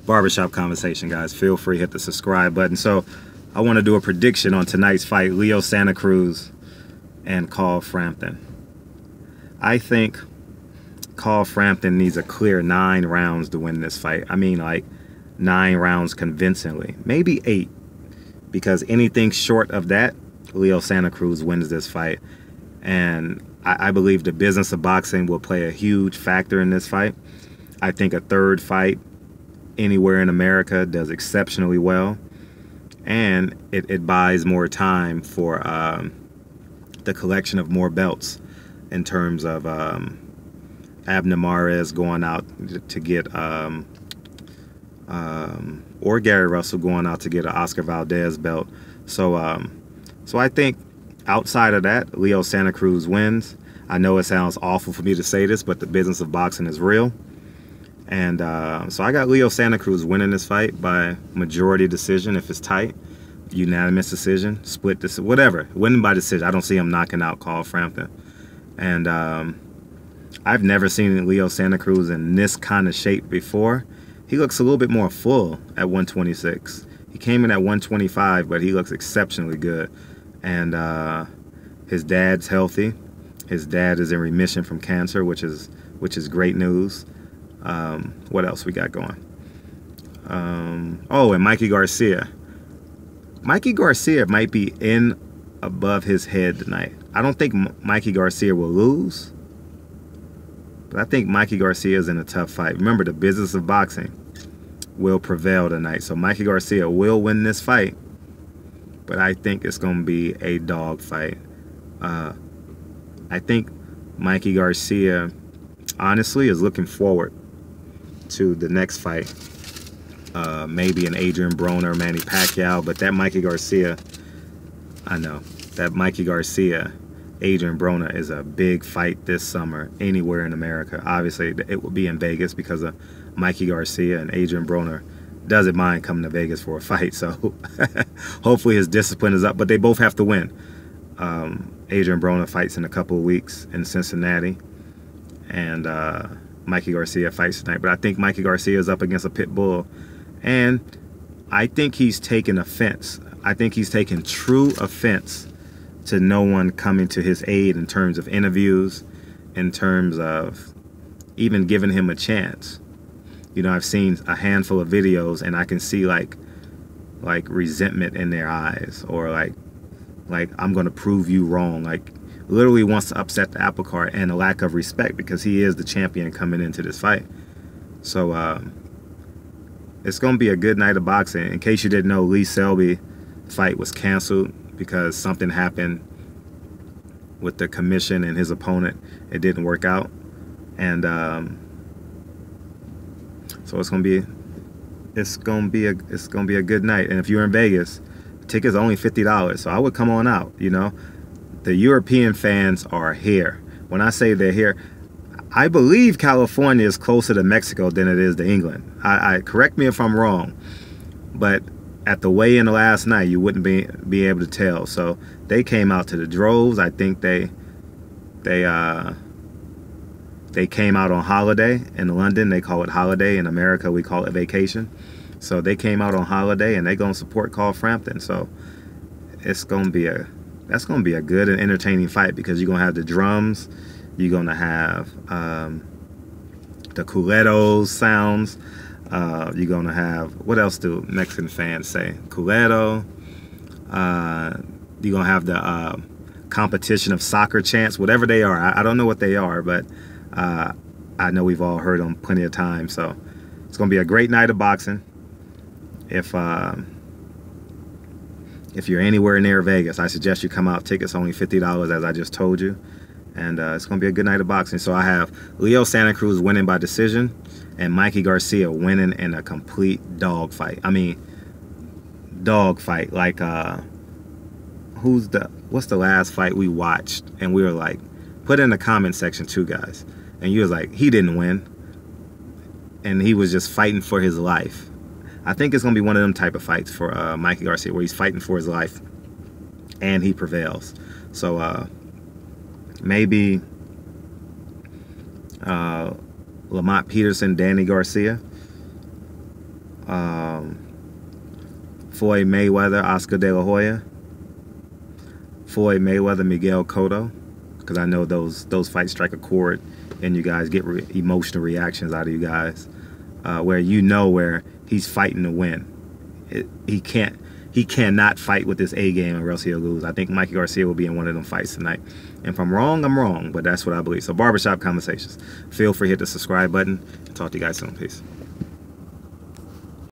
barbershop conversation, guys. Feel free, hit the subscribe button. So I want to do a prediction on tonight's fight, Leo Santa Cruz and Carl Frampton. I think Carl Frampton needs a clear 9 rounds to win this fight. I mean, like 9 rounds convincingly, maybe 8, because anything short of that, Leo Santa Cruz wins this fight. And I believe the business of boxing will play a huge factor in this fight. I think a third fight anywhere in America does exceptionally well, and it buys more time for the collection of more belts, in terms of Abner Mares going out to get or Gary Russell going out to get an Oscar Valdez belt. So I think outside of that, Leo Santa Cruz wins. I know it sounds awful for me to say this, but the business of boxing is real. And so I got Leo Santa Cruz winning this fight by majority decision if it's tight, unanimous decision, split decision, whatever. Winning by decision. I don't see him knocking out Carl Frampton. And I've never seen Leo Santa Cruz in this kind of shape before. He looks a little bit more full at 126. He came in at 125, but he looks exceptionally good. And his dad's healthy. His dad is in remission from cancer, which is great news. What else we got going? Oh, and Mikey Garcia. Mikey Garcia might be in above his head tonight. I don't think Mikey Garcia will lose, but I think Mikey Garcia is in a tough fight. Remember, the business of boxing will prevail tonight. So Mikey Garcia will win this fight, but I think it's going to be a dog fight. I think Mikey Garcia, honestly, is looking forward to the next fight. Maybe an Adrien Broner, Manny Pacquiao, but that Mikey Garcia, I know, that Mikey Garcia, Adrien Broner is a big fight this summer anywhere in America. Obviously, it will be in Vegas because of Mikey Garcia, and Adrien Broner doesn't mind coming to Vegas for a fight. So hopefully his discipline is up, but they both have to win. Adrien Broner fights in a couple of weeks in Cincinnati, and Mikey Garcia fights tonight. But I think Mikey Garcia is up against a pit bull, and I think he's taken offense. I think he's taken true offense to no one coming to his aid in terms of interviews, in terms of even giving him a chance. You know, I've seen a handful of videos, and I can see like resentment in their eyes, or like I'm gonna prove you wrong, like literally wants to upset the apple cart, and a lack of respect because he is the champion coming into this fight. So it's gonna be a good night of boxing. In case you didn't know, Lee Selby fight was canceled because something happened with the commission and his opponent. It didn't work out, and so it's gonna be a good night. And if you're in Vegas, tickets are only $50, so I would come on out. You know, the European fans are here. When I say they're here, I believe California is closer to Mexico than it is to England. I correct me if I'm wrong, but at the weigh-in last night, you wouldn't be able to tell. So they came out to the droves. I think they came out on holiday in London. They call it holiday. In America, we call it vacation. So they came out on holiday, and they're gonna support Carl Frampton. So that's gonna be a good and entertaining fight, because you're gonna have the drums, you're gonna have the culeros sounds. You're gonna have, what else do Mexican fans say? Culero. You're gonna have the competition of soccer chants, whatever they are. I don't know what they are, but I know we've all heard them plenty of times. So it's gonna be a great night of boxing. If you're anywhere near Vegas, I suggest you come out. Tickets only $50, as I just told you, and it's gonna be a good night of boxing. So I have Leo Santa Cruz winning by decision, and Mikey Garcia winning in a complete dog fight. I mean, dog fight. Like, what's the last fight we watched? And we were like, put in the comment section too, guys. And you was like, he didn't win, and he was just fighting for his life. I think it's gonna be one of them type of fights for Mikey Garcia, where he's fighting for his life, and he prevails. So maybe Lamont Peterson, Danny Garcia. Floyd Mayweather, Oscar De La Hoya. Floyd Mayweather, Miguel Cotto, because I know those fights strike a chord and you guys get emotional reactions out of you guys, where you know where he's fighting to win. He cannot fight with this A game or else he'll lose. I think Mikey Garcia will be in one of them fights tonight. And if I'm wrong, I'm wrong, but that's what I believe. So Barbershop Conversations. Feel free to hit the subscribe button. Talk to you guys soon. Peace.